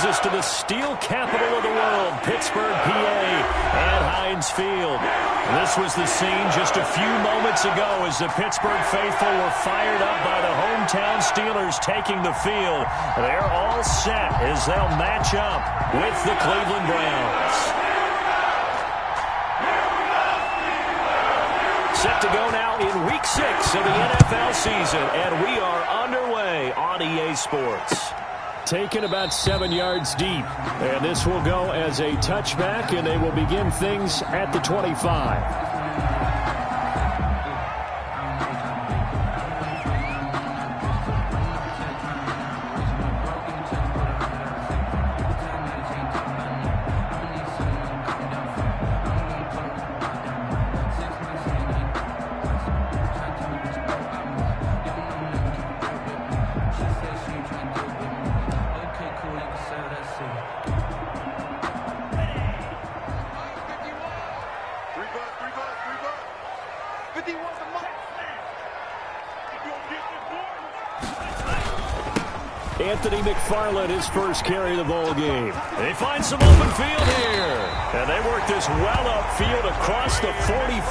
brings us to the steel capital of the world, Pittsburgh, PA, at Heinz Field. This was the scene just a few moments ago as the Pittsburgh faithful were fired up by the hometown Steelers taking the field. They're all set as they'll match up with the Cleveland Browns. Set to go now in Week 6 of the NFL season, and we are underway on EA Sports. Taken about 7 yards deep, and this will go as a touchback, and they will begin things at the 25. Anthony McFarland, his first carry of the ball game. They find some open field here. And they work this well upfield across the 45.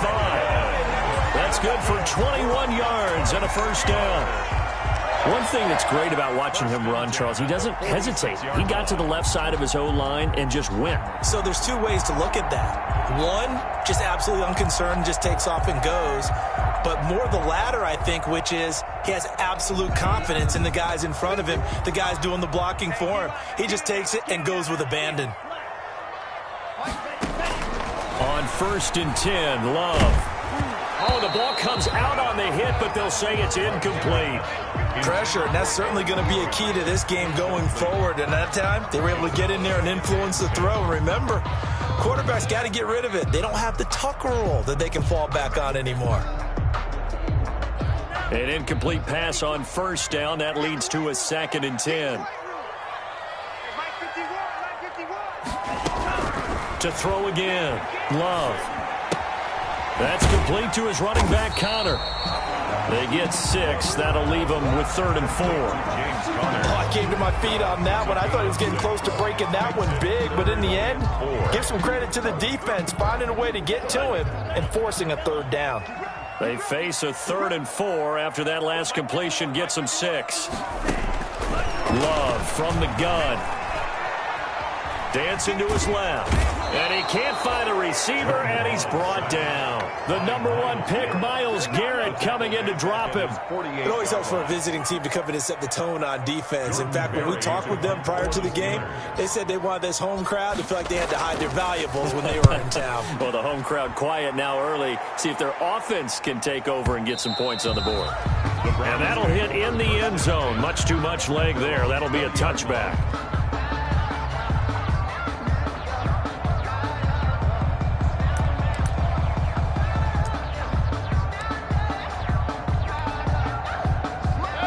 That's good for 21 yards and a first down. One thing that's great about watching him run, Charles, he doesn't hesitate. He got to the left side of his O-line and just went. So there's two ways to look at that. One, just absolutely unconcerned, just takes off and goes. But more the latter, I think, which is he has absolute confidence in the guys in front of him, the guys doing the blocking for him. He just takes it and goes with abandon. On 1st and 10, Love. Oh, the ball comes out on the hit, but they'll say it's incomplete. Pressure, and that's certainly going to be a key to this game going forward. And that time, they were able to get in there and influence the throw. Remember, quarterbacks got to get rid of it. They don't have the tuck rule that they can fall back on anymore. An incomplete pass on 1st down. That leads to a 2nd and 10. To throw again. Love. That's complete to his running back, Connor. They get 6. That'll leave them with 3rd and 4. I came to my feet on that one. I thought he was getting close to breaking that one big, but in the end, give some credit to the defense, finding a way to get to him and forcing a 3rd down. They face a 3rd and 4 after that last completion gets them 6. Love from the gun. Dancing to his left. And he can't find a receiver, and he's brought down. The number 1 pick, Myles Garrett, coming in to drop him. It always helps for a visiting team to come in and set the tone on defense. In fact, when we talked with them prior to the game, they said they wanted this home crowd to feel like they had to hide their valuables when they were in town. Well, the home crowd quiet now early. See if their offense can take over and get some points on the board. And that'll hit in the end zone. Much too much leg there. That'll be a touchback.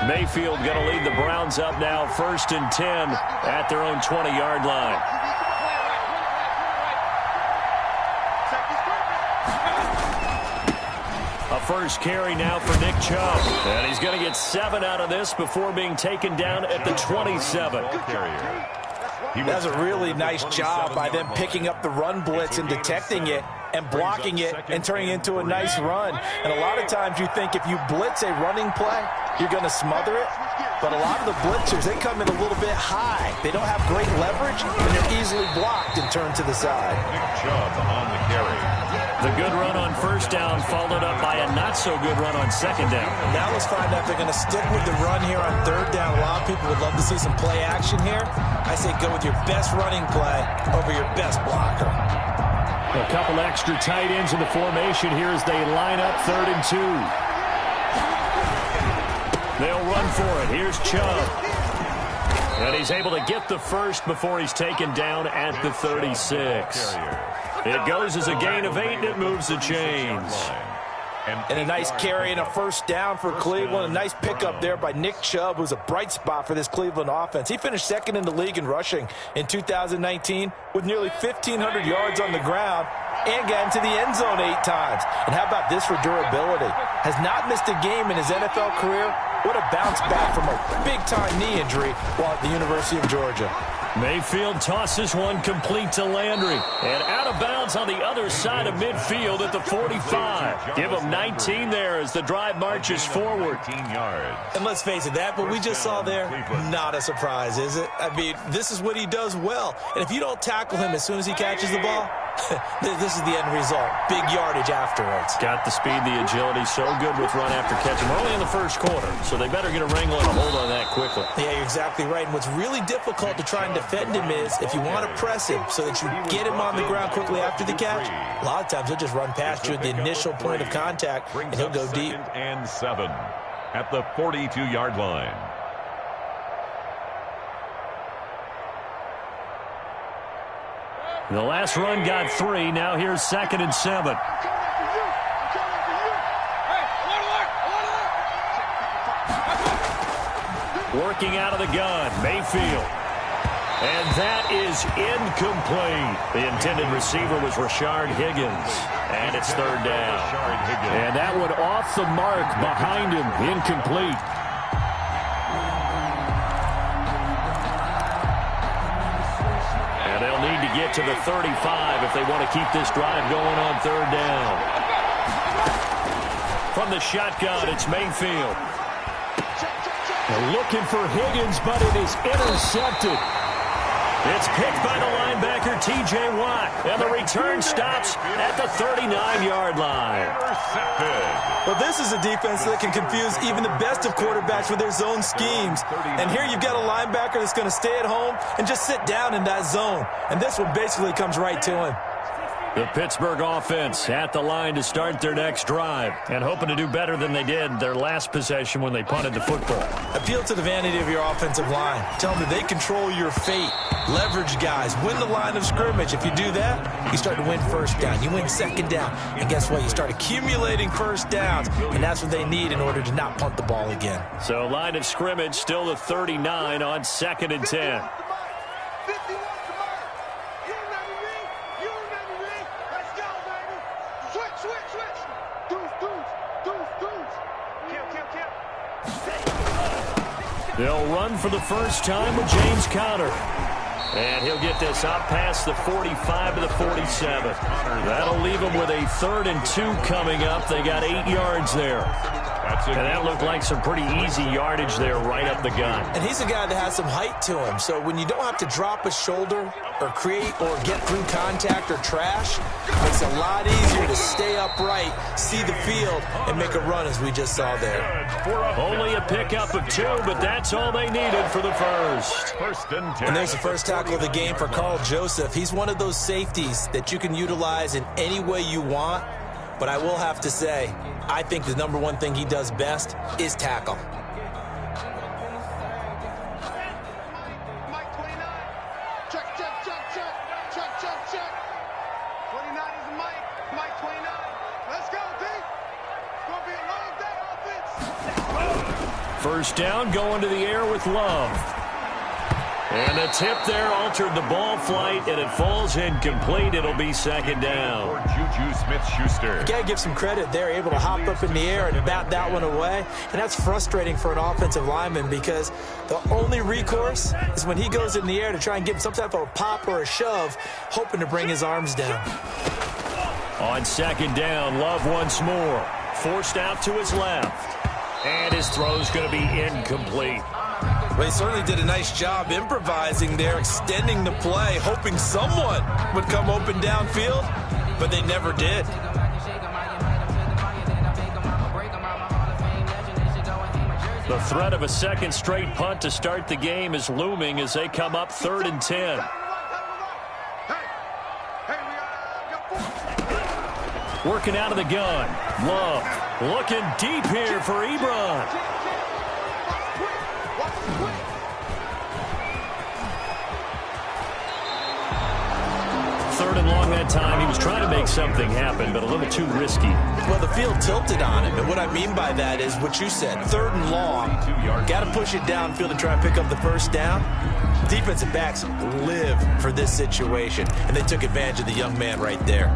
Mayfield going to lead the Browns up now, 1st and 10 at their own 20-yard line. A first carry now for Nick Chubb. And he's going to get 7 out of this before being taken down at the 27. That's a really nice job by them picking up the run blitz and detecting it and blocking it and turning it into a nice run. And a lot of times you think if you blitz a running play, you're going to smother it. But a lot of the blitzers, they come in a little bit high. They don't have great leverage, and they're easily blocked and turned to the side. Nick Chubb on the carry. The good run on 1st down followed up by a not-so-good run on 2nd down. Now let's find out if they're going to stick with the run here on 3rd down. A lot of people would love to see some play action here. I say go with your best running play over your best blocker. A couple extra tight ends in the formation here as they line up 3rd and 2. They'll run for it. Here's Chubb. And he's able to get the first before he's taken down at the 36. It goes as a gain of 8, and it moves the chains. And a nice carry and a 1st down for Cleveland. A nice pickup there by Nick Chubb, who's a bright spot for this Cleveland offense. He finished 2nd in the league in rushing in 2019 with nearly 1,500 yards on the ground and got into the end zone 8 times. And how about this for durability? Has not missed a game in his NFL career. What a bounce back from a big-time knee injury while at the University of Georgia. Mayfield tosses one complete to Landry. And out of bounds on the other side of midfield at the 45. Give him 19 there as the drive marches forward. 14 yards. And let's face it, that what we just saw there, not a surprise, is it? I mean, this is what he does well. And if you don't tackle him as soon as he catches the ball, this is the end result. Big yardage afterwards. Got the speed, the agility, so good with run after catch. We're only in the first quarter, so they better get a wrangle and a hold on that quickly. Yeah, you're exactly right. And what's really difficult to try and defend him is if you want to press him so that you get him on the ground quickly after the catch, a lot of times he'll just run past you at the initial point of contact, and he'll go deep. And 7 at the 42-yard line. The last run got 3. Now here's 2nd and 7. Working out of the gun, Mayfield. And that is incomplete. The intended receiver was Rashard Higgins. And it's 3rd down. And that one off the mark behind him, incomplete. They'll need to get to the 35 if they want to keep this drive going on 3rd down. From the shotgun, it's Mayfield. They're looking for Higgins, but it is intercepted. It's picked by the linebacker, T.J. Watt, and the return stops at the 39-yard line. Well, this is a defense that can confuse even the best of quarterbacks with their zone schemes. And here you've got a linebacker that's going to stay at home and just sit down in that zone. And this one basically comes right to him. The Pittsburgh offense at the line to start their next drive and hoping to do better than they did their last possession when they punted the football. Appeal to the vanity of your offensive line. Tell them that they control your fate. Leverage guys. Win the line of scrimmage. If you do that, you start to win 1st down. You win 2nd down. And guess what? You start accumulating 1st downs. And that's what they need in order to not punt the ball again. So line of scrimmage still the 39 on 2nd and 10. They'll run for the first time with James Conner. And he'll get this out past the 45 to the 47. That'll leave him with a 3rd and 2 coming up. They got 8 yards there. And that looked like some pretty easy yardage there right up the gun. And he's a guy that has some height to him. So when you don't have to drop a shoulder or create or get through contact or trash, it makes it a lot easier to stay upright, see the field, and make a run as we just saw there. Only a pickup of 2, but that's all they needed for the first. And there's the first tackle of the game for Carl Joseph. He's one of those safeties that you can utilize in any way you want. But I will have to say, I think the number one thing he does best is tackle. Mike 29. Check. 29 is Mike. Mike 29. Let's go, D. It's going to be a long day, offense. First down, going to the air with Love. And a tip there altered the ball flight, and it falls incomplete. It'll be 2nd down. For Juju Smith-Schuster. You got to give some credit. They're able to hop up in the air and bat that one away. And that's frustrating for an offensive lineman because the only recourse is when he goes in the air to try and give some type of a pop or a shove, hoping to bring his arms down. On 2nd down, Love once more. Forced out to his left. And his throw's going to be incomplete. Well, he certainly did a nice job improvising there, extending the play, hoping someone would come open downfield, but they never did. The threat of a 2nd straight punt to start the game is looming as they come up 3rd and 10. Working out of the gun. Love looking deep here for Ebron. Third and long that time. He was trying to make something happen, but a little too risky. Well, the field tilted on him, and what I mean by that is what you said. 3rd and long. Got to push it downfield and try and pick up the 1st down. Defensive backs live for this situation, and they took advantage of the young man right there.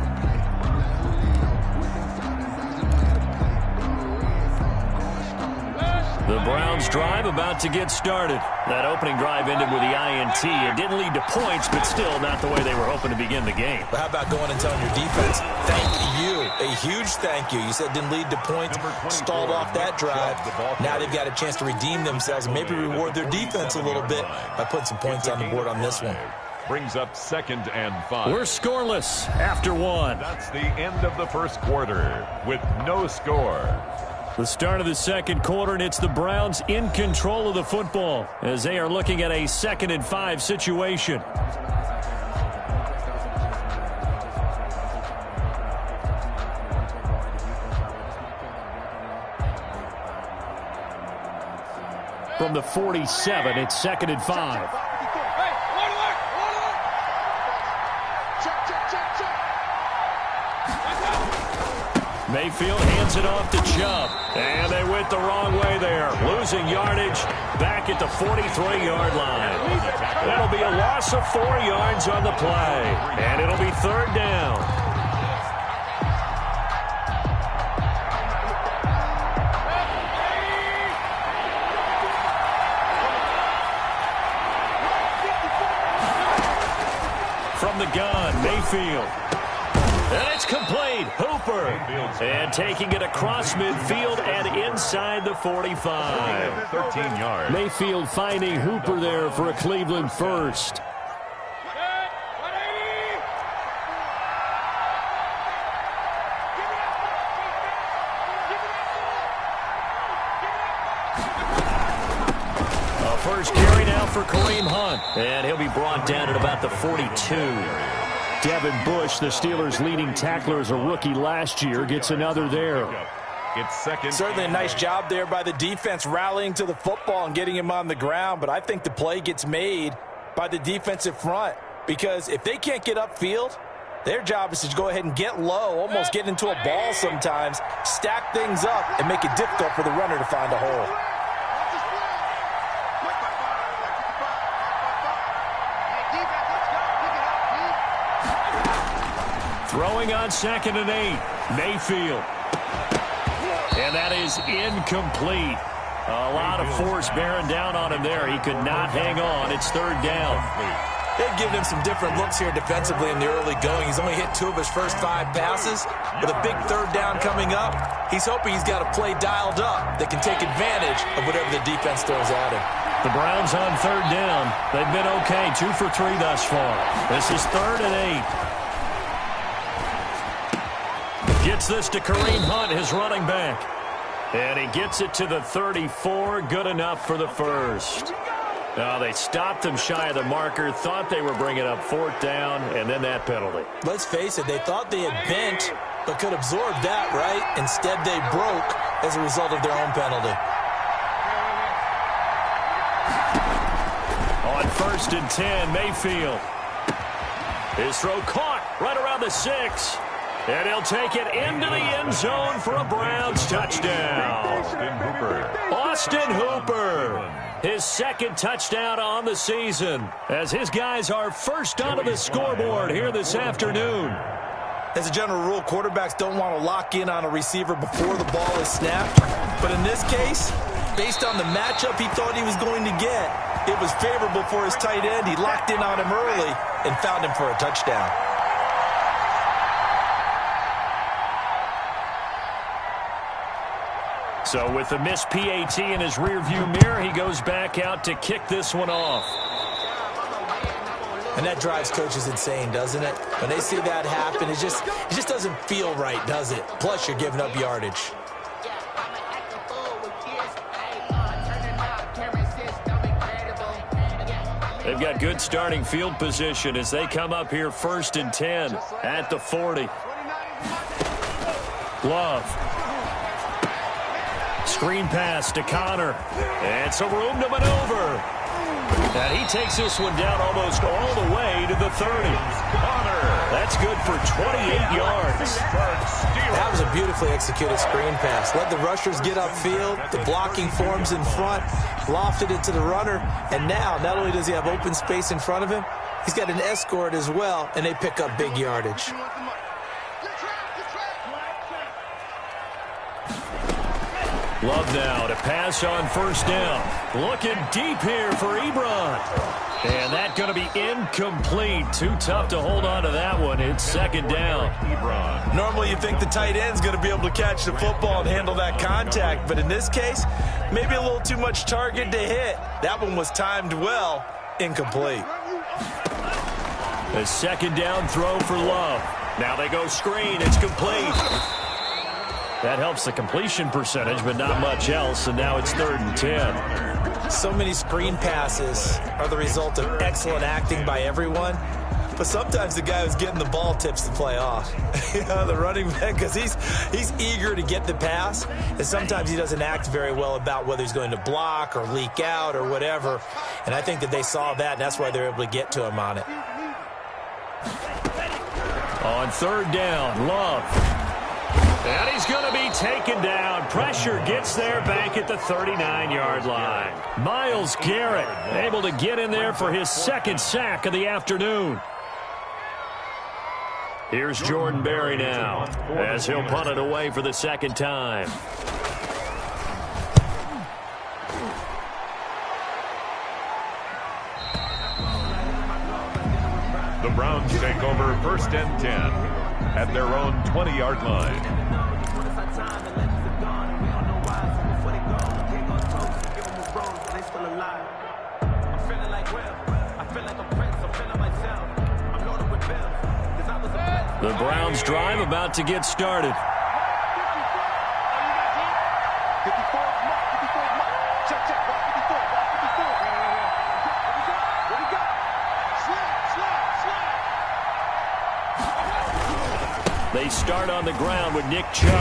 The Browns drive about to get started. That opening drive ended with the INT. It didn't lead to points, but still not the way they were hoping to begin the game. But how about going and telling your defense, thank you, a huge thank you. You said it didn't lead to points, stalled off that drive. Now they've got a chance to redeem themselves and maybe reward their defense a little bit by putting some points on the board on this one. Brings up 2nd and 5. We're scoreless after one. That's the end of the first quarter with no score. The start of the second quarter, and it's the Browns in control of the football as they are looking at a 2nd and 5 situation. From the 47, it's 2nd and 5. Mayfield hands it off to Chubb. And they went the wrong way there. Losing yardage back at the 43-yard line. That'll be a loss of 4 yards on the play. And it'll be 3rd down. From the gun, Mayfield. And it's complete. Hooper. And taking it across midfield and inside the 45. 13 yards. Mayfield finding Hooper there for a Cleveland first. A first carry now for Kareem Hunt. And he'll be brought down at about the 42. Devin Bush, the Steelers' leading tackler as a rookie last year, gets another there. It's 2nd. Certainly a nice job there by the defense rallying to the football and getting him on the ground, but I think the play gets made by the defensive front because if they can't get upfield, their job is to go ahead and get low, almost get into a ball sometimes, stack things up, and make it difficult for the runner to find a hole. Throwing on 2nd and 8. Mayfield. And that is incomplete. A lot of force bearing down on him there. He could not hang on. It's 3rd down. They've given him some different looks here defensively in the early going. He's only hit 2 of his first 5 passes. With a big 3rd down coming up, he's hoping he's got a play dialed up that can take advantage of whatever the defense throws at him. The Browns on 3rd down. They've been okay. 2 for 3 thus far. This is 3rd and 8. Gets this to Kareem Hunt, his running back. And he gets it to the 34. Good enough for the first. Now they stopped him shy of the marker, thought they were bringing up 4th down, and then that penalty. Let's face it, they thought they had bent, but could absorb that, right? Instead, they broke as a result of their own penalty. On 1st and 10, Mayfield. His throw caught right around the 6. And he'll take it into the end zone for a Browns touchdown. Austin Hooper. His 2nd touchdown on the season as his guys are first onto the scoreboard here this afternoon. As a general rule, quarterbacks don't want to lock in on a receiver before the ball is snapped. But in this case, based on the matchup he thought he was going to get, it was favorable for his tight end. He locked in on him early and found him for a touchdown. So with the missed PAT in his rearview mirror, he goes back out to kick this one off. And that drives coaches insane, doesn't it? When they see that happen, it just doesn't feel right, does it? Plus, you're giving up yardage. They've got good starting field position as they come up here 1st and 10 at the 40. Love. Screen pass to Connor. And some room to maneuver. And he takes this one down almost all the way to the 30. Connor. That's good for 28 yards. That was a beautifully executed screen pass. Let the rushers get upfield. The blocking forms in front. Lofted it to the runner. And now, not only does he have open space in front of him, he's got an escort as well, and they pick up big yardage. Love now to pass on first down. Looking deep here for Ebron. And that going to be incomplete. Too tough to hold on to that one. It's second down. Ebron. Normally you think the tight end's going to be able to catch the football and handle that contact, but in this case, maybe a little too much target to hit. That one was timed well. Incomplete. A second down throw for Love. Now they go screen. It's complete. That helps the completion percentage, but not much else, and now it's 3rd and 10. So many screen passes are the result of excellent acting by everyone, but sometimes the guy who's getting the ball tips the play off. The running back, because he's eager to get the pass, and sometimes he doesn't act very well about whether he's going to block or leak out or whatever, and I think that they saw that, and that's why they're able to get to him on it. On 3rd down, Love. And he's going to be taken down. Pressure gets there back at the 39-yard line. Myles Garrett able to get in there for his 2nd sack of the afternoon. Here's Jordan Berry now as he'll punt it away for the 2nd time. The Browns take over 1st and 10 at their own 20-yard line. The Browns drive about to get started. They start on the ground with Nick Chubb.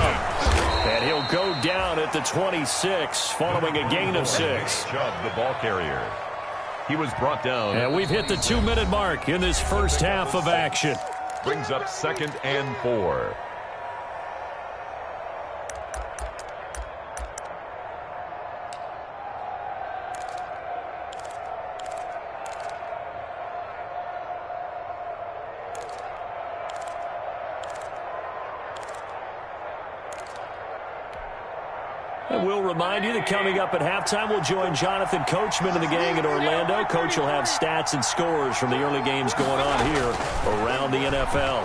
And he'll go down at the 26 following a gain of 6. Chubb, the ball carrier. He was brought down. And we've hit the 2-minute mark in this first half of action. Brings up 2nd and 4. And we'll remind you that coming up at halftime, we'll join Jonathan Coachman and the gang in Orlando. Coach will have stats and scores from the early games going on here around the NFL.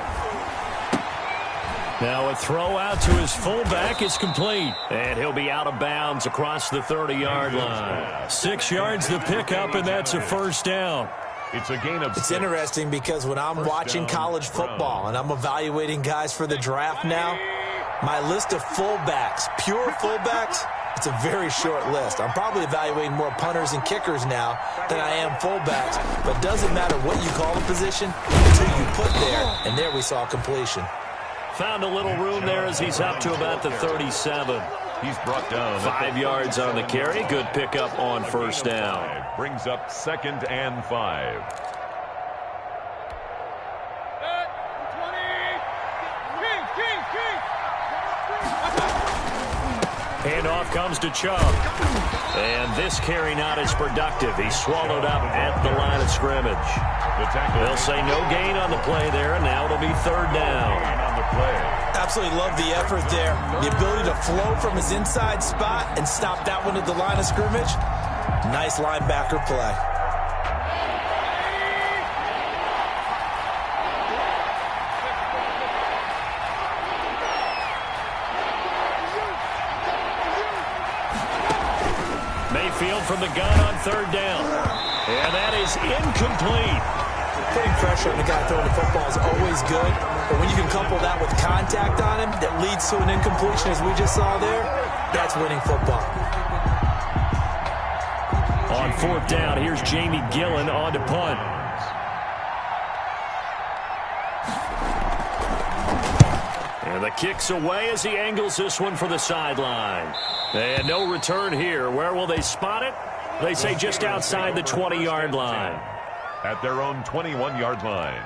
Now a throw out to his fullback is complete. And he'll be out of bounds across the 30-yard line. 6 yards the pickup, and that's a 1st down. It's a gain of 6. It's interesting because when I'm watching college football and I'm evaluating guys for the draft now, my list of fullbacks, pure fullbacks, it's a very short list. I'm probably evaluating more punters and kickers now than I am fullbacks, but it doesn't matter what you call the position until you put there, and there we saw completion. Found a little room there as he's up to about the 37. He's brought down 5 yards on the carry. Good pickup on 1st down. Brings up 2nd and 5. Handoff comes to Chubb. And this carry not as productive. He's swallowed up at the line of scrimmage. They'll say no gain on the play there, and now it'll be 3rd down. Absolutely love the effort there. The ability to flow from his inside spot and stop that one at the line of scrimmage. Nice linebacker play. Mayfield from the gun on 3rd down. And that is incomplete. Putting pressure on the guy throwing the football is always good, but when you can couple that with contact on him that leads to an incompletion, as we just saw there, that's winning football. On 4th down, here's Jamie Gillen on to punt. And the kick's away as he angles this one for the sideline. And no return here. Where will they spot it? They say just outside the 20-yard line. At their own 21-yard line.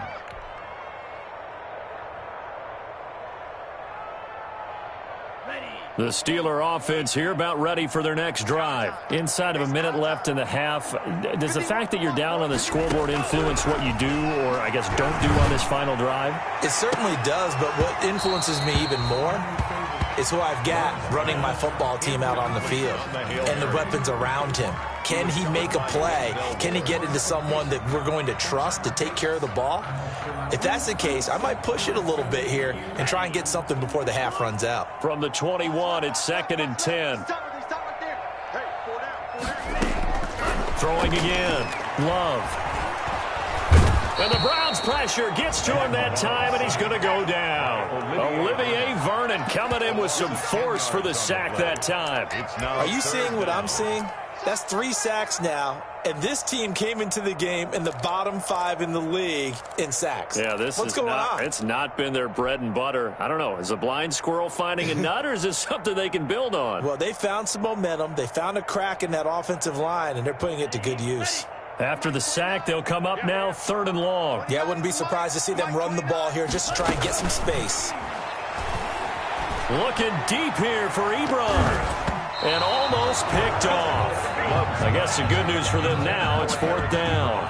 The Steeler offense here about ready for their next drive. Inside of a minute left in the half. Does the fact that you're down on the scoreboard influence what you do or, I guess, don't do on this final drive? It certainly does, but what influences me even more is who I've got running my football team out on the field and the weapons around him. Can he make a play? Can he get into someone that we're going to trust to take care of the ball? If that's the case, I might push it a little bit here and try and get something before the half runs out. From the 21, it's 2nd and 10. Throwing again. Love. And the Browns' pressure gets to him that time, and he's going to go down. Olivier Vernon coming in with some force for the sack that time. Are you seeing what I'm seeing? That's 3 sacks now, and this team came into the game in the bottom 5 in the league in sacks. Yeah, what's going on? It's not been their bread and butter. I don't know. Is a blind squirrel finding a nut, or is this something they can build on? Well, they found some momentum. They found a crack in that offensive line, and they're putting it to good use. After the sack, they'll come up now 3rd and long. Yeah, I wouldn't be surprised to see them run the ball here just to try and get some space. Looking deep here for Ebron. And almost picked off. I guess the good news for them now, it's 4th down.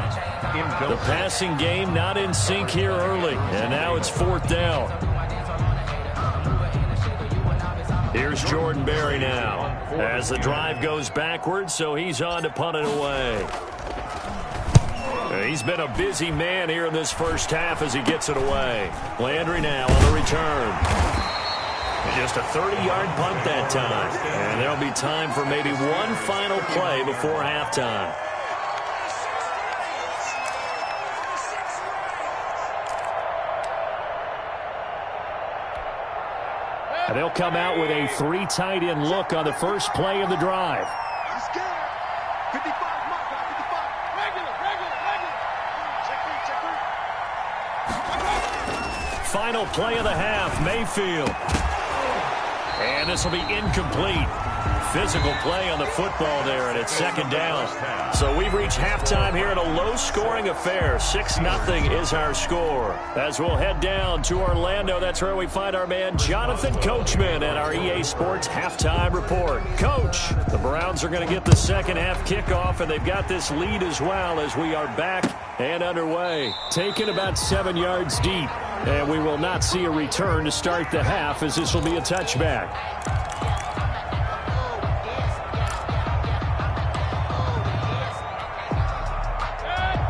The passing game not in sync here early. And now it's 4th down. Here's Jordan Berry now. As the drive goes backwards, so he's on to punt it away. He's been a busy man here in this first half as he gets it away. Landry now on the return. Just a 30-yard punt that time. And there'll be time for maybe one final play before halftime. And they'll come out with a 3 tight end look on the first play of the drive. Final play of the half, Mayfield. And this will be incomplete. Physical play on the football there, and it's 2nd down. So we've reached halftime here in a low-scoring affair. 6-0 is our score. As we'll head down to Orlando, that's where we find our man Jonathan Coachman at our EA Sports Halftime Report. Coach, the Browns are going to get the second half kickoff, and they've got this lead as well as we are back and underway. Taken about 7 yards deep, and we will not see a return to start the half as this will be a touchback.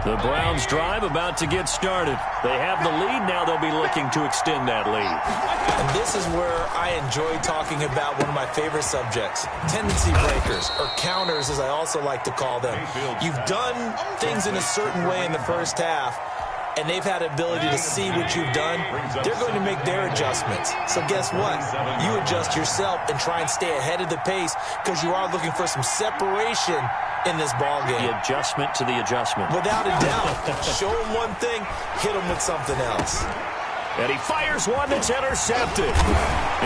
The Browns drive about to get started. They have the lead. Now they'll be looking to extend that lead. And this is where I enjoy talking about one of my favorite subjects, tendency breakers, or counters as I also like to call them. You've done things in a certain way in the first half, and they've had ability to see what you've done. They're going to make their adjustments. So guess what? You adjust yourself and try and stay ahead of the pace because you are looking for some separation in this ball game. The adjustment to the adjustment. Without a doubt. Show him one thing, hit him with something else. And he fires one that's intercepted.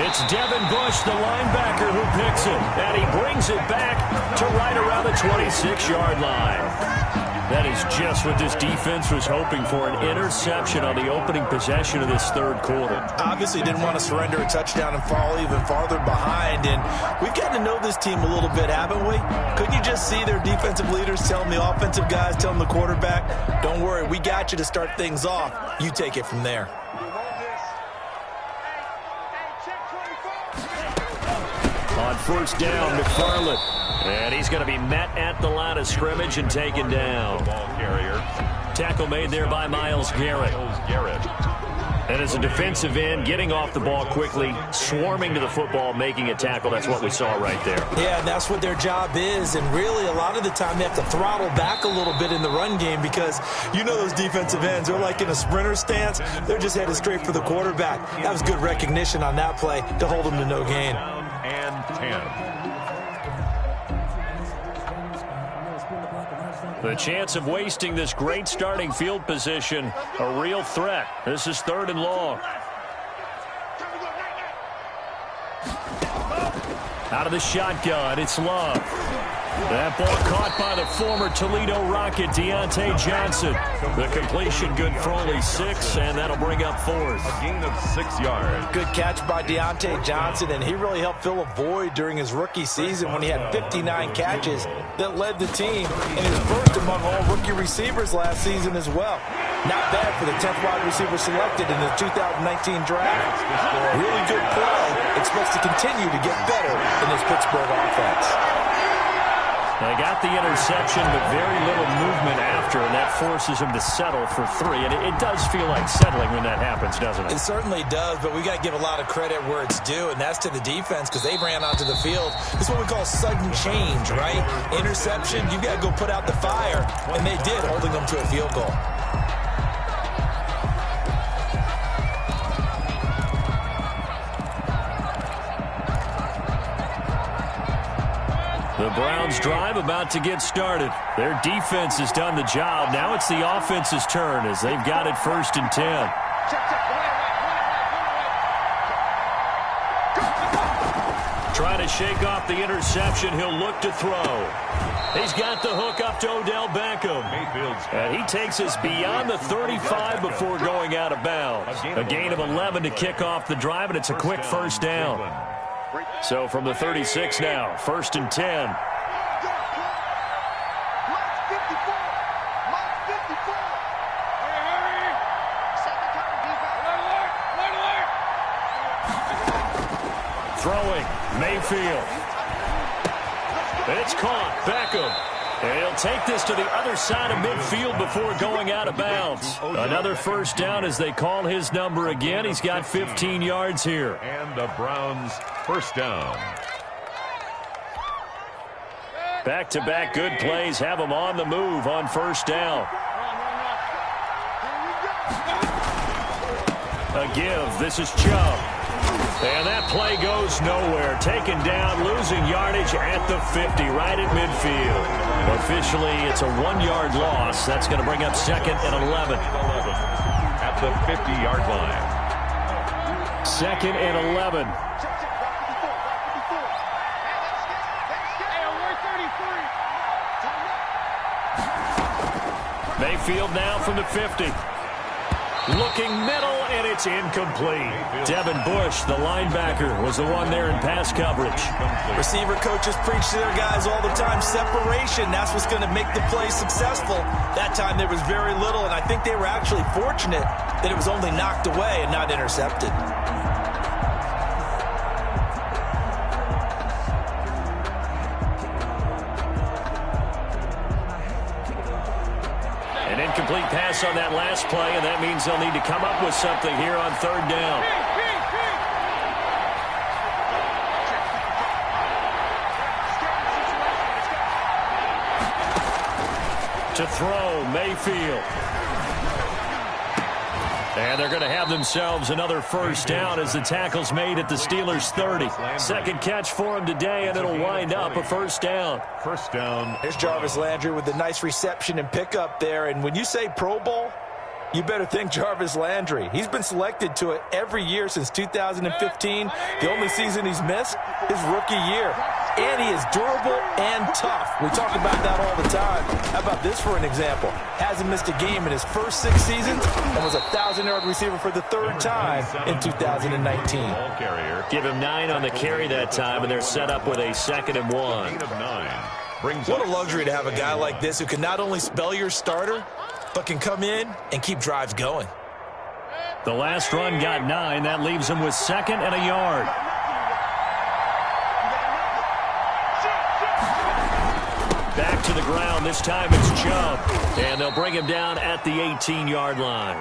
It's Devin Bush, the linebacker, who picks it. And he brings it back to right around the 26-yard line. That is just what this defense was hoping for, an interception on the opening possession of this third quarter. Obviously didn't want to surrender a touchdown and fall even farther behind, and we've gotten to know this team a little bit, haven't we? Couldn't you just see their defensive leaders telling the offensive guys, telling the quarterback, don't worry, we got you to start things off. You take it from there. On first down, McFarland. And he's going to be met at the line of scrimmage and taken down. Tackle made there by Myles Garrett. And as a defensive end, getting off the ball quickly, swarming to the football, making a tackle. That's what we saw right there. Yeah, and that's what their job is. And really, a lot of the time, they have to throttle back a little bit in the run game because you know those defensive ends, they're like in a sprinter stance. They're just headed straight for the quarterback. That was good recognition on that play to hold them to no gain. And 10. The chance of wasting this great starting field position, a real threat. This is 3rd and long. Out of the shotgun, it's Love. That ball caught by the former Toledo Rocket, Deontay Johnson. The completion good for only 6, and that'll bring up 4th. A gain of 6 yards. Good catch by Deontay Johnson, and he really helped fill a void during his rookie season when he had 59 catches that led the team, and he was first among all rookie receivers last season as well. Not bad for the 10th wide receiver selected in the 2019 draft. Really good play. Expects to continue to get better in this Pittsburgh offense. They got the interception, but very little movement after, and that forces him to settle for 3. And it does feel like settling when that happens, doesn't it? It certainly does, but we got to give a lot of credit where it's due, and that's to the defense because they ran onto the field. This is what we call sudden change, right? Interception, you got to go put out the fire, and they did, holding them to a field goal. The Browns drive about to get started. Their defense has done the job. Now it's the offense's turn as they've got it 1st and 10. Trying to shake off the interception. He'll look to throw. He's got the hook up to Odell Beckham. And he takes us beyond the 35 before going out of bounds. A gain of 11 to kick off the drive, and it's a quick 1st down. So from the 36 now, 1st and 10. Throwing, Mayfield. It's caught, Beckham. And he'll take this to the other side of midfield before going out of bounds. Another 1st down as they call his number again. He's got 15 yards here. And the Browns 1st down. Back-to-back good plays have him on the move on 1st down. A give. This is Chubb. And that play goes nowhere. Taken down, losing yardage at the 50, right at midfield. Officially, it's a 1-yard loss. That's going to bring up 2nd and 11. At the 50-yard line. 2nd and 11. Mayfield now from the 50. Looking middle, and it's incomplete. Devin Bush, the linebacker, was the one there in pass coverage. Receiver coaches preach to their guys all the time. Separation, that's what's going to make the play successful. That time there was very little, and I think they were actually fortunate that it was only knocked away and not intercepted. An incomplete pass on that last play, and that means they'll need to come up with something here on 3rd down. To throw, Mayfield. And they're going to have themselves another 1st down as the tackle's made at the Steelers' 30. 2nd catch for him today, and it'll wind up a 1st down. 1st down. Here's Jarvis Landry with a nice reception and pickup there. And when you say Pro Bowl, you better think Jarvis Landry. He's been selected to it every year since 2015. The only season he's missed, his rookie year. And he is durable and tough. We talk about that all the time. How about this for an example? Hasn't missed a game in his first 6 seasons and was a 1,000-yard receiver for the 3rd time in 2019. Give him 9 on the carry that time, and they're set up with a 2nd and 1. What a luxury to have a guy like this who can not only spell your starter, but can come in and keep drives going. The last run got 9. That leaves him with 2nd and a yard. Back to the ground. This time it's Chubb. And they'll bring him down at the 18-yard line.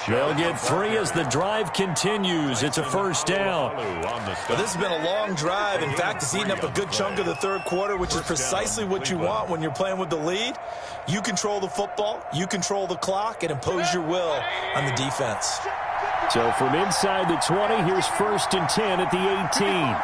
They'll get 3 as the drive continues. It's a 1st down. Well, this has been a long drive. In fact, it's eaten up a good chunk of the 3rd quarter, which is precisely what you want when you're playing with the lead. You control the football, you control the clock, and impose your will on the defense. So from inside the 20, here's 1st and 10 at the 18.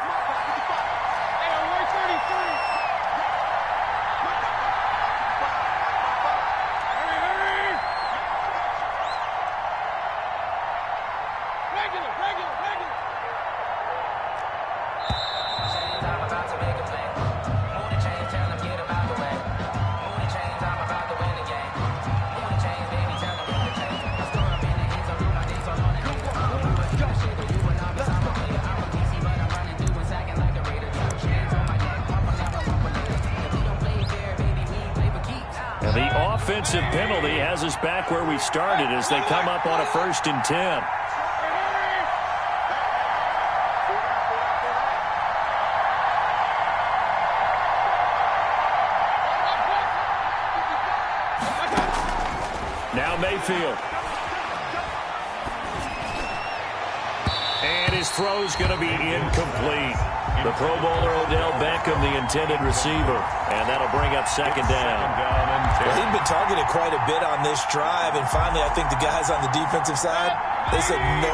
offensive penalty has us back where we started as they come up on a 1st and 10. Now Mayfield. And his throw's going to be incomplete. The Pro Bowler Odell Beckham, the intended receiver. And that'll bring up 2nd down. Well, he'd been targeted quite a bit on this drive. And finally, I think the guys on the defensive side, they said no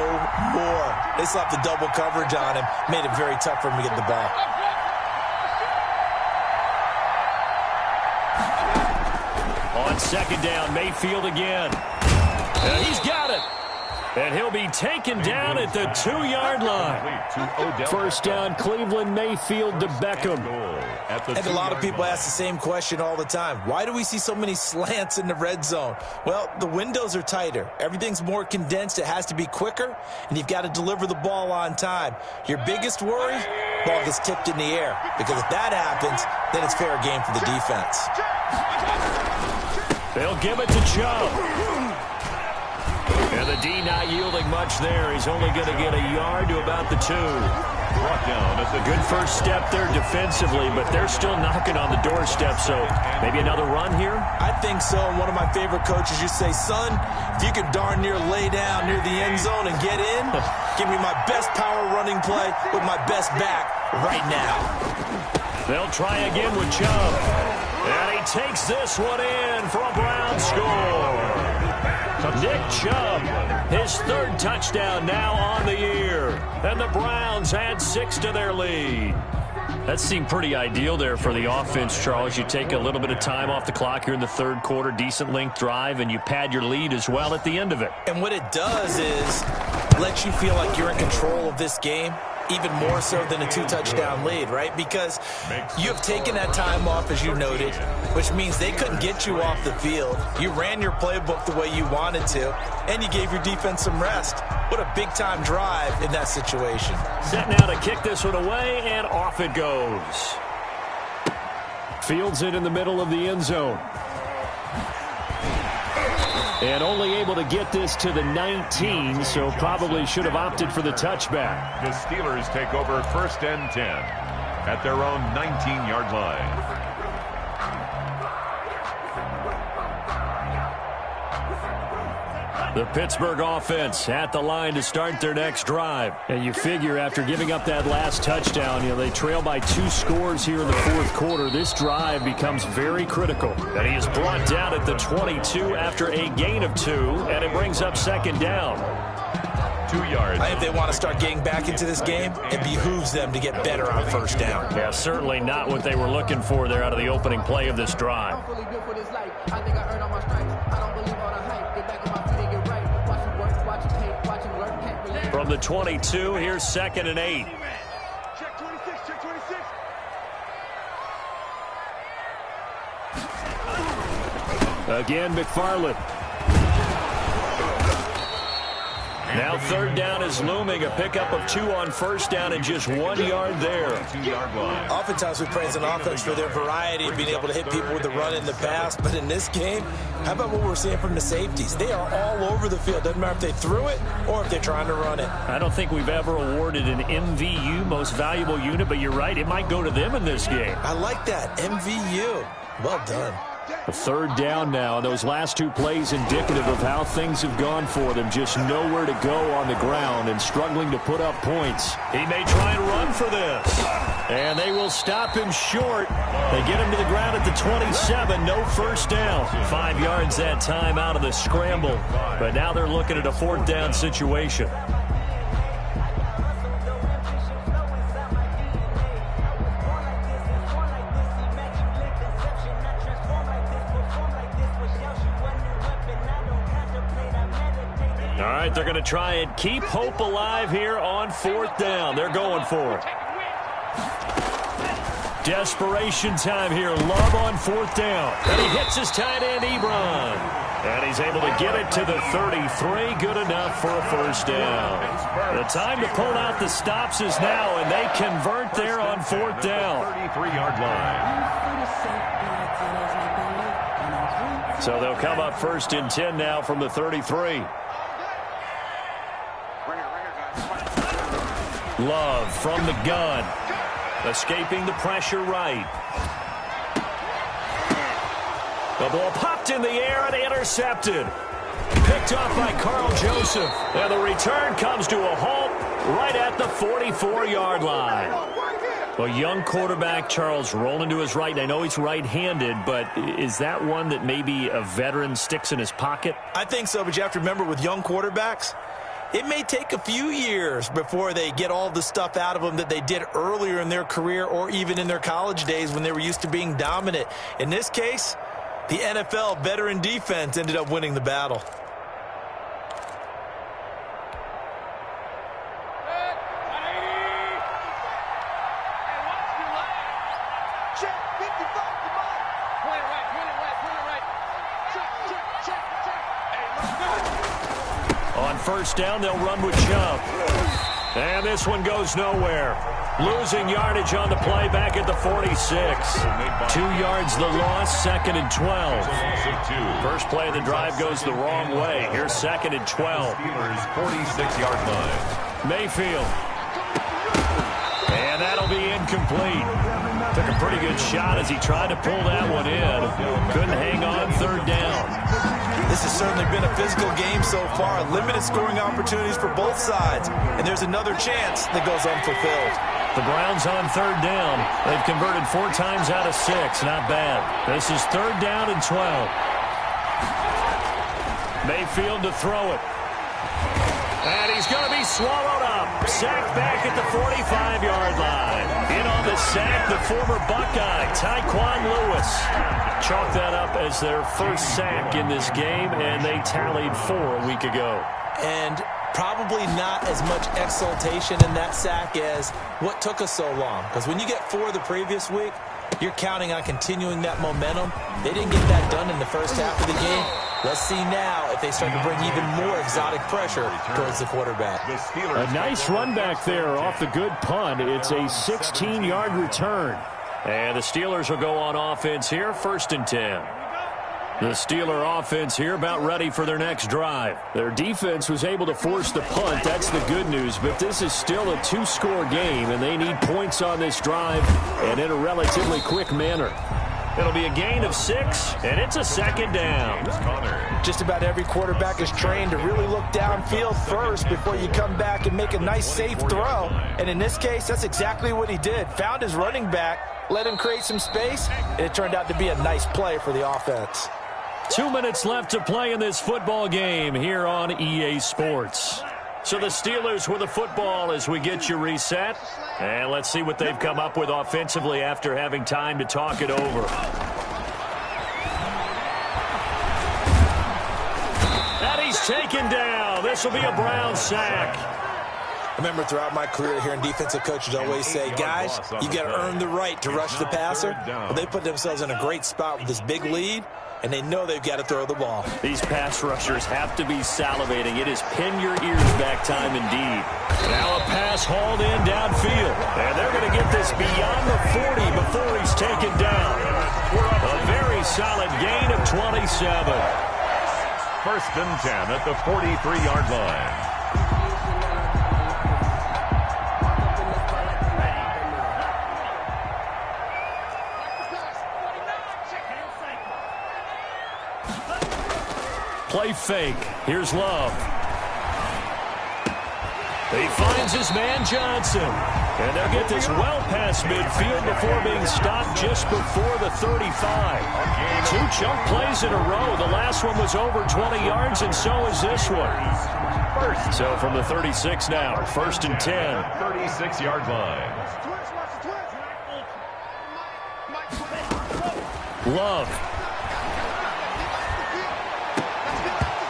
more. They slapped the double coverage on him. Made it very tough for him to get the ball. On 2nd down, Mayfield again. And he's got it. And he'll be taken down at the 2-yard line. 1st down, Cleveland, Mayfield to Beckham. And a lot of people ask the same question all the time. Why do we see so many slants in the red zone? Well, the windows are tighter. Everything's more condensed. It has to be quicker, and you've got to deliver the ball on time. Your biggest worry? Ball gets tipped in the air. Because if that happens, then it's fair game for the defense. They'll give it to Chubb. And the D not yielding much there. He's only going to get a yard to about the 2. Brought down at the good first step there defensively, but they're still knocking on the doorstep, so maybe another run here? I think so. And one of my favorite coaches used to say, son, if you can darn near lay down near the end zone and get in, give me my best power running play with my best back right now. They'll try again with Chubb. And he takes this one in for a Brown score. Nick Chubb, his 3rd touchdown now on the year. And the Browns add 6 to their lead. That seemed pretty ideal there for the offense, Charles. You take a little bit of time off the clock here in the 3rd quarter, decent length drive, and you pad your lead as well at the end of it. And what it does is let you feel like you're in control of this game, even more so than a 2-touchdown lead, right? Because you have taken that time off, as you noted, which means they couldn't get you off the field. You ran your playbook the way you wanted to, and you gave your defense some rest. What a big-time drive in that situation. Set now to kick this one away, and off it goes. Fields it in the middle of the end zone. And only able to get this to the 19, so probably should have opted for the touchback. The Steelers take over 1st and 10 at their own 19-yard line. The Pittsburgh offense at the line to start their next drive. And you figure after giving up that last touchdown, they trail by 2 scores here in the 4th quarter. This drive becomes very critical. And he is brought down at the 22 after a gain of 2, and it brings up 2nd down. 2 yards. I think they want to start getting back into this game. It behooves them to get better on 1st down. Yeah, certainly not what they were looking for there out of the opening play of this drive. From the 22, here's 2nd and 8. Check 26, check 26. Again, McFarland. Now 3rd down is looming. A pickup of 2 on 1st down and just 1 yard there. 2-yard line. Oftentimes we praise an offense for their variety of being able to hit people with the run in the pass. But in this game, how about what we're seeing from the safeties? They are all over the field. Doesn't matter if they threw it or if they're trying to run it. I don't think we've ever awarded an MVU, most valuable unit, but you're right. It might go to them in this game. I like that. MVU. Well done. A 3rd down now, and those last 2 plays indicative of how things have gone for them. Just nowhere to go on the ground and struggling to put up points. He may try and run for this. And they will stop him short. They get him to the ground at the 27. No 1st down. 5 yards that time out of the scramble. But now they're looking at a 4th down situation. All right, they're going to try and keep hope alive here on 4th down. They're going for it. Desperation time here. Love on 4th down. And he hits his tight end, Ebron. And he's able to get it to the 33. Good enough for a 1st down. The time to pull out the stops is now, and they convert there on 4th down. 33-yard line. So they'll come up 1st and 10 now from the 33. Love from the gun. Escaping the pressure right. The ball popped in the air and intercepted. Picked off by Carl Joseph. And the return comes to a halt right at the 44-yard line. A young quarterback, Charles, rolling to his right. I know he's right-handed, but is that one that maybe a veteran sticks in his pocket? I think so, but you have to remember with young quarterbacks, it may take a few years before they get all the stuff out of them that they did earlier in their career or even in their college days when they were used to being dominant. In this case, the NFL veteran defense ended up winning the battle. On 1st down, they'll run with Chubb. And this one goes nowhere. Losing yardage on the play back at the 46. 2 yards the loss, 2nd and 12. First play of the drive goes the wrong way. Here's 2nd and 12. Steelers 46-yard line. Mayfield. And that'll be incomplete. Took a pretty good shot as he tried to pull that one in. Couldn't hang on 3rd down. This has certainly been a physical game so far. Limited scoring opportunities for both sides. And there's another chance that goes unfulfilled. The Browns on 3rd down. They've converted 4 times out of 6. Not bad. This is 3rd down and 12. Mayfield to throw it. And he's going to be swallowed up. Sacked back at the 45-yard line. In on the sack, the former Buckeye, Tyquan Lewis. Chalk that up as their first sack in this game, and they tallied 4 a week ago. And probably not as much exultation in that sack as what took us so long. Because when you get 4 the previous week, you're counting on continuing that momentum. They didn't get that done in the first half of the game. Let's see now if they start to bring even more exotic pressure towards the quarterback. A nice run back there off the good punt. It's a 16-yard return. And the Steelers will go on offense here, 1st and 10. The Steeler offense here about ready for their next drive. Their defense was able to force the punt. That's the good news. But this is still a 2-score game, and they need points on this drive and in a relatively quick manner. It'll be a gain of 6, and it's a 2nd down. Just about every quarterback is trained to really look downfield first before you come back and make a nice, safe throw. And in this case, that's exactly what he did. Found his running back, let him create some space, and it turned out to be a nice play for the offense. 2 minutes left to play in this football game here on EA Sports. So the Steelers with the football as we get you reset. And let's see what they've come up with offensively after having time to talk it over. And he's taken down. This will be a Brown sack. I remember throughout my career here in defensive coaches always say, guys, you got to earn the right to rush the passer. Well, they put themselves in a great spot with this big lead, and they know they've got to throw the ball. These pass rushers have to be salivating. It is pin your ears back time indeed. Now a pass hauled in downfield. And they're going to get this beyond the 40 before he's taken down. A very solid gain of 27. 1st and 10 at the 43-yard line. Play fake. Here's Love. He finds his man Johnson. And they'll get this well past midfield before being stopped just before the 35. 2 chunk plays in a row. The last one was over 20 yards, and so is this one. So from the 36 now, 1st and 10. 36-yard line. Love.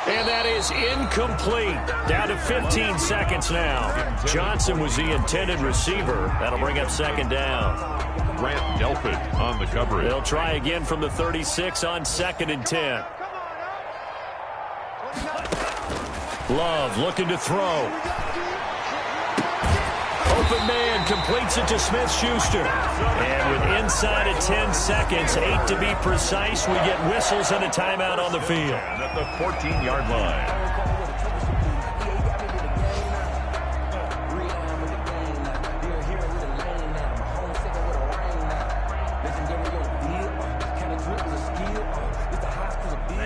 And that is incomplete. Down to 15 seconds now. Johnson was the intended receiver. That'll bring up 2nd down. Grant Delpit on the coverage. They'll try again from the 36 on 2nd and 10. Love looking to throw. Open man completes it to Smith-Schuster. And with inside of 10 seconds, 8 to be precise, we get whistles and a timeout on the field. At the 14-yard line.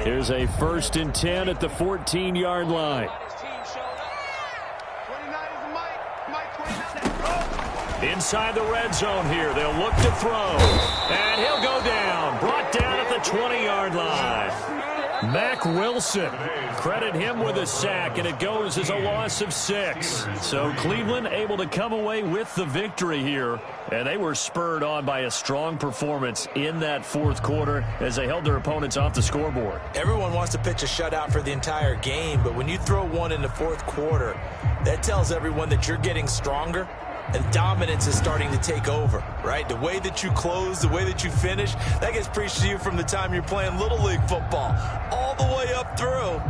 Here's a 1st and 10 at the 14-yard line. Inside the red zone here. They'll look to throw. And he'll go down. Brought down at the 20-yard line. Mack Wilson. Credit him with a sack, and it goes as a loss of 6. So Cleveland able to come away with the victory here. And they were spurred on by a strong performance in that 4th quarter as they held their opponents off the scoreboard. Everyone wants to pitch a shutout for the entire game, but when you throw one in the 4th quarter, that tells everyone that you're getting stronger. And dominance is starting to take over, right? The way that you close, the way that you finish, that gets preached to you from the time you're playing Little League football all the way up through.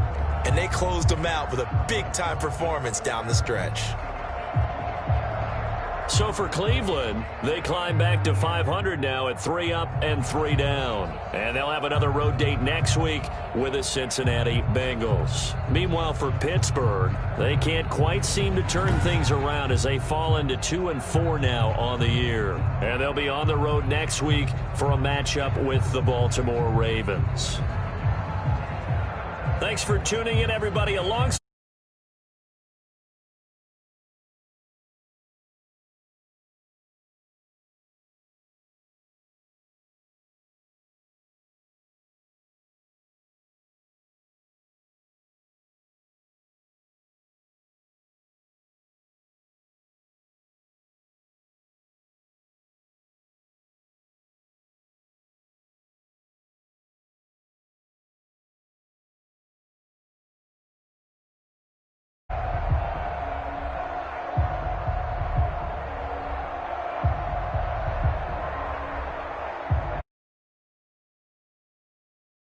And they closed them out with a big-time performance down the stretch. So for Cleveland, they climb back to 500 now at 3 up and 3 down. And they'll have another road date next week with the Cincinnati Bengals. Meanwhile, for Pittsburgh, they can't quite seem to turn things around as they fall into 2-4 now on the year. And they'll be on the road next week for a matchup with the Baltimore Ravens. Thanks for tuning in, everybody. Alongside